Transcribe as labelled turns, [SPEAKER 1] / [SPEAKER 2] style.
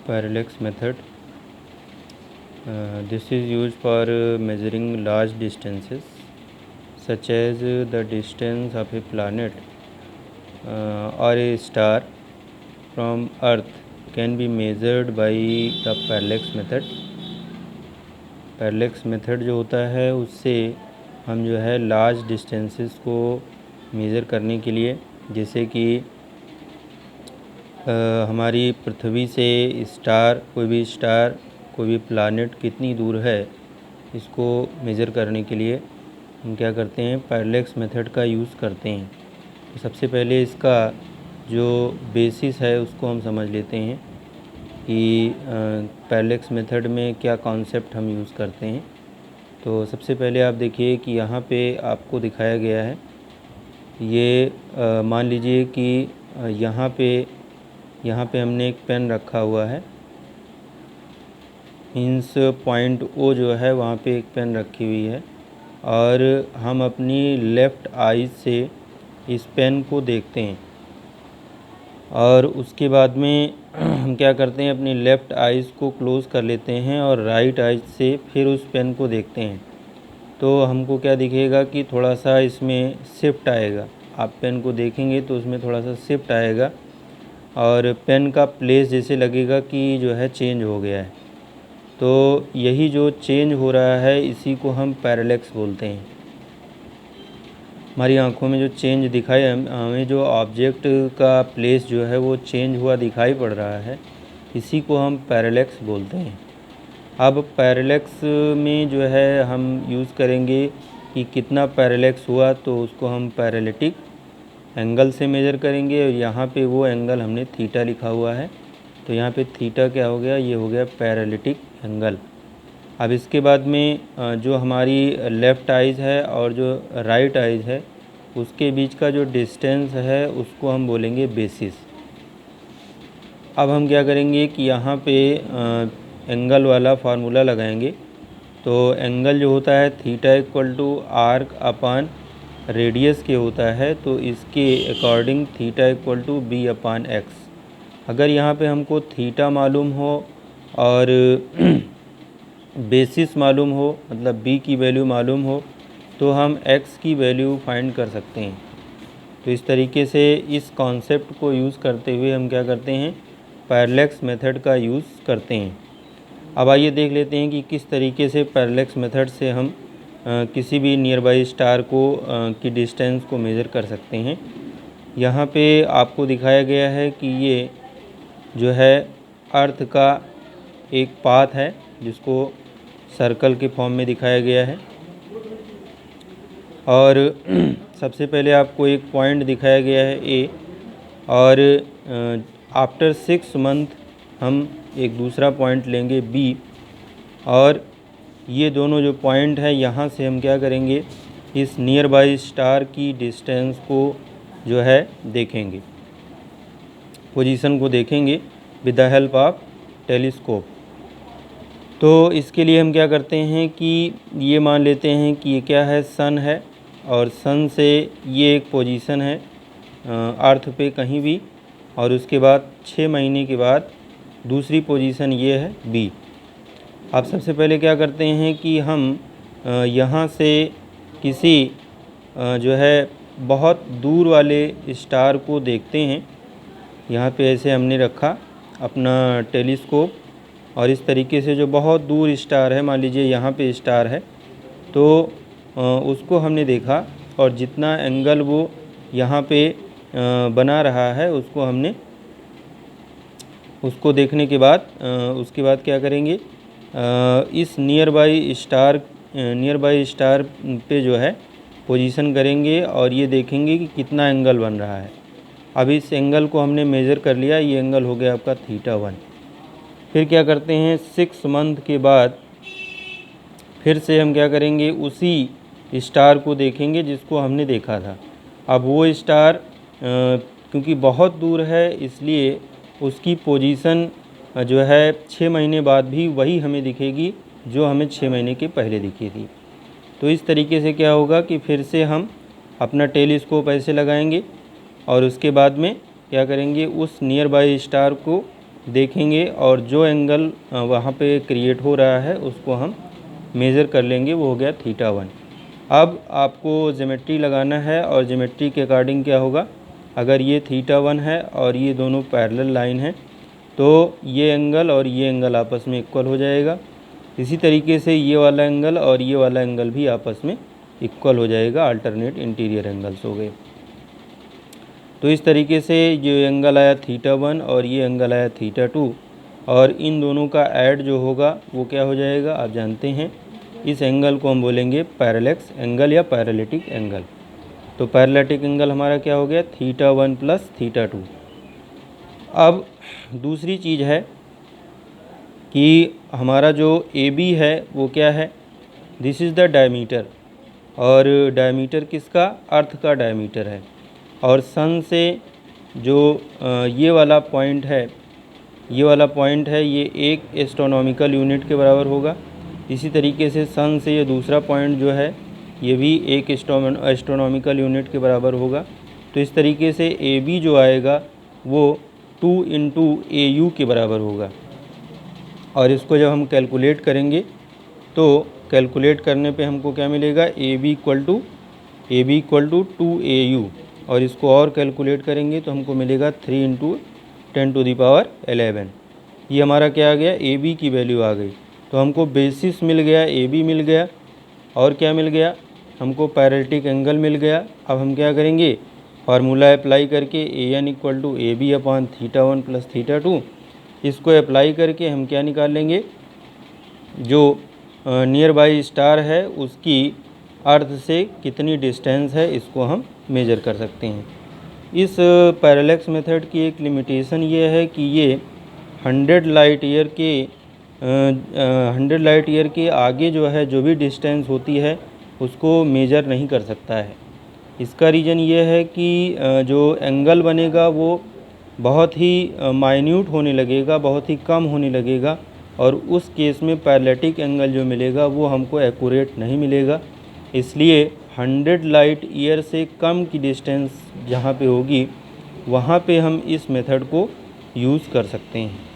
[SPEAKER 1] parallax method. This is used for measuring large distances such as the distance of a planet or a star from Earth can be measured by the parallax method. Parallax method जो होता है उससे हम जो है large distances को measure करने के लिए, जैसे कि हमारी पृथ्वी से कोई भी प्लैनेट कितनी दूर है, इसको मेज़र करने के लिए हम क्या करते हैं, पैरेलैक्स मेथड का यूज़ करते हैं। तो सबसे पहले इसका जो बेसिस है उसको हम समझ लेते हैं कि पैरेलैक्स मेथड में क्या कॉन्सेप्ट हम यूज़ करते हैं। तो सबसे पहले आप देखिए कि यहाँ पे आपको दिखाया गया है, ये मान लीजिए कि यहाँ पे हमने एक पेन रखा हुआ है, मीन्स पॉइंट ओ जो है वहाँ पे एक पेन रखी हुई है, और हम अपनी लेफ़्ट आई से इस पेन को देखते हैं, और उसके बाद में हम क्या करते हैं, अपनी लेफ़्ट आइज़ को क्लोज़ कर लेते हैं और राइट आइज़ से फिर उस पेन को देखते हैं। तो हमको क्या दिखेगा कि थोड़ा सा इसमें शिफ्ट आएगा। आप पेन को देखेंगे तो उसमें थोड़ा सा शिफ्ट आएगा और पेन का प्लेस जैसे लगेगा कि जो है चेंज हो गया है। तो यही जो चेंज हो रहा है इसी को हम पैरेलैक्स बोलते हैं। हमारी आँखों में जो चेंज दिखाई, हमें जो ऑब्जेक्ट का प्लेस जो है वो चेंज हुआ दिखाई पड़ रहा है, इसी को हम पैरेलैक्स बोलते हैं। अब पैरेलैक्स में जो है हम यूज़ करेंगे कि कितना पैरेलैक्स हुआ, तो उसको हम पैरेलिटिक एंगल से मेज़र करेंगे, और यहाँ पे वो एंगल हमने थीटा लिखा हुआ है, तो यहाँ पे थीटा क्या हो गया, ये हो गया पैरेलिटिक एंगल। अब इसके बाद में जो हमारी लेफ़्ट आइज़ है और जो राइट आइज़ है उसके बीच का जो डिस्टेंस है उसको हम बोलेंगे बेसिस। अब हम क्या करेंगे कि यहाँ पे एंगल वाला फार्मूला लगाएंगे। तो एंगल जो होता है theta equal to arc upon radius के होता है, तो इसके according theta equal to B upon X. अगर यहाँ पे हमको थीटा मालूम हो और बेसिस मालूम हो, मतलब b की वैल्यू मालूम हो, तो हम x की वैल्यू फाइंड कर सकते हैं। तो इस तरीके से इस कॉन्सेप्ट को यूज़ करते हुए हम क्या करते हैं, पैरेलैक्स मेथड का यूज़ करते हैं। अब आइए देख लेते हैं कि किस तरीके से पैरेलैक्स मेथड से हम किसी भी नियर बाई स्टार की डिस्टेंस को मेज़र कर सकते हैं। यहाँ पे आपको दिखाया गया है कि ये जो है अर्थ का एक पाथ है जिसको सर्कल के फॉर्म में दिखाया गया है, और सबसे पहले आपको एक पॉइंट दिखाया गया है ए, और आफ्टर 6 मंथ हम एक दूसरा पॉइंट लेंगे बी, और ये दोनों जो पॉइंट है यहाँ से हम क्या करेंगे, इस नियर बाई स्टार की डिस्टेंस को जो है देखेंगे, पोजीशन को देखेंगे with the help of telescope. तो इसके लिए हम क्या करते हैं कि ये मान लेते हैं कि ये क्या है, सन है, और सन से ये एक पोजीशन है अर्थ पे कहीं भी, और उसके बाद 6 महीने के बाद दूसरी पोजीशन ये है बी। अब सबसे पहले क्या करते हैं कि हम यहाँ से किसी जो है बहुत दूर वाले स्टार को देखते हैं। यहाँ पे ऐसे हमने रखा अपना टेलीस्कोप, और इस तरीके से जो बहुत दूर स्टार है, मान लीजिए यहाँ पे स्टार है, तो उसको हमने देखा, और जितना एंगल वो यहाँ पे बना रहा है उसको देखने के बाद उसके बाद क्या करेंगे, इस नियर बाई स्टार पे जो है पोजीशन करेंगे, और ये देखेंगे कि कितना एंगल बन रहा है। अब इस एंगल को हमने मेज़र कर लिया, ये एंगल हो गया आपका थीटा 1। फिर क्या करते हैं, 6 मंथ के बाद फिर से हम क्या करेंगे, उसी स्टार को देखेंगे जिसको हमने देखा था। अब वो स्टार क्योंकि बहुत दूर है, इसलिए उसकी पोजीशन जो है 6 महीने बाद भी वही हमें दिखेगी जो हमें 6 महीने के पहले दिखी थी। तो इस तरीके से क्या होगा कि फिर से हम अपना टेलीस्कोप ऐसे लगाएंगे, और उसके बाद में क्या करेंगे, उस नियर बाई स्टार को देखेंगे और जो एंगल वहाँ पे क्रिएट हो रहा है उसको हम मेज़र कर लेंगे, वो हो गया θ1। अब आपको ज्योमेट्री लगाना है और ज्योमेट्री के अकॉर्डिंग क्या होगा, अगर ये θ1 है और ये दोनों पैरेलल लाइन है तो ये एंगल और ये एंगल आपस में इक्वल हो जाएगा। इसी तरीके से ये वाला एंगल और ये वाला एंगल भी आपस में इक्वल हो जाएगा, अल्टरनेट इंटीरियर एंगल्स हो गए। तो इस तरीके से जो एंगल आया θ1 और ये एंगल आया θ2 और इन दोनों का ऐड जो होगा वो क्या हो जाएगा, आप जानते हैं इस एंगल को हम बोलेंगे पैरेलैक्स एंगल या पैरेलिटिक एंगल। तो पैरेलिटिक एंगल हमारा क्या हो गया, θ1 प्लस θ2। अब दूसरी चीज़ है कि हमारा जो AB है वो क्या है, दिस इज़ द डायमीटर, और डायमीटर किसका, अर्थ का डायमीटर है। और सन से जो ये वाला पॉइंट है, ये वाला पॉइंट है, ये एक एस्ट्रोनॉमिकल यूनिट के बराबर होगा। इसी तरीके से सन से ये दूसरा पॉइंट जो है ये भी एक एस्ट्रोनॉमिकल यूनिट के बराबर होगा। तो इस तरीके से AB जो आएगा वो 2 × AU के बराबर होगा। और इसको जब हम कैलकुलेट करेंगे तो कैलकुलेट करने पे हमको क्या मिलेगा, AB = 2AU, और इसको और कैलकुलेट करेंगे तो हमको मिलेगा 3 × 10⁻11। ये हमारा क्या आ गया, AB की वैल्यू आ गई। तो हमको बेसिस मिल गया, AB मिल गया, और क्या मिल गया, हमको पैरेलटिक एंगल मिल गया। अब हम क्या करेंगे, फार्मूला अप्लाई करके AN = AB/θ1 + θ2, इसको अप्लाई करके हम क्या निकाल लेंगे, जो नियर बाई स्टार है उसकी अर्थ से कितनी डिस्टेंस है इसको हम मेजर कर सकते हैं। इस पैरेलैक्स मेथड की एक लिमिटेशन ये है कि ये 100 लाइट ईयर के आगे जो है जो भी डिस्टेंस होती है उसको मेजर नहीं कर सकता है। इसका रीज़न ये है कि जो एंगल बनेगा वो बहुत ही माइन्यूट होने लगेगा, बहुत ही कम होने लगेगा, और उस केस में पैरेलैटिक एंगल जो मिलेगा वो हमको एक्यूरेट नहीं मिलेगा। इसलिए 100 लाइट ईयर से कम की डिस्टेंस जहाँ पे होगी वहाँ पे हम इस मेथड को यूज़ कर सकते हैं।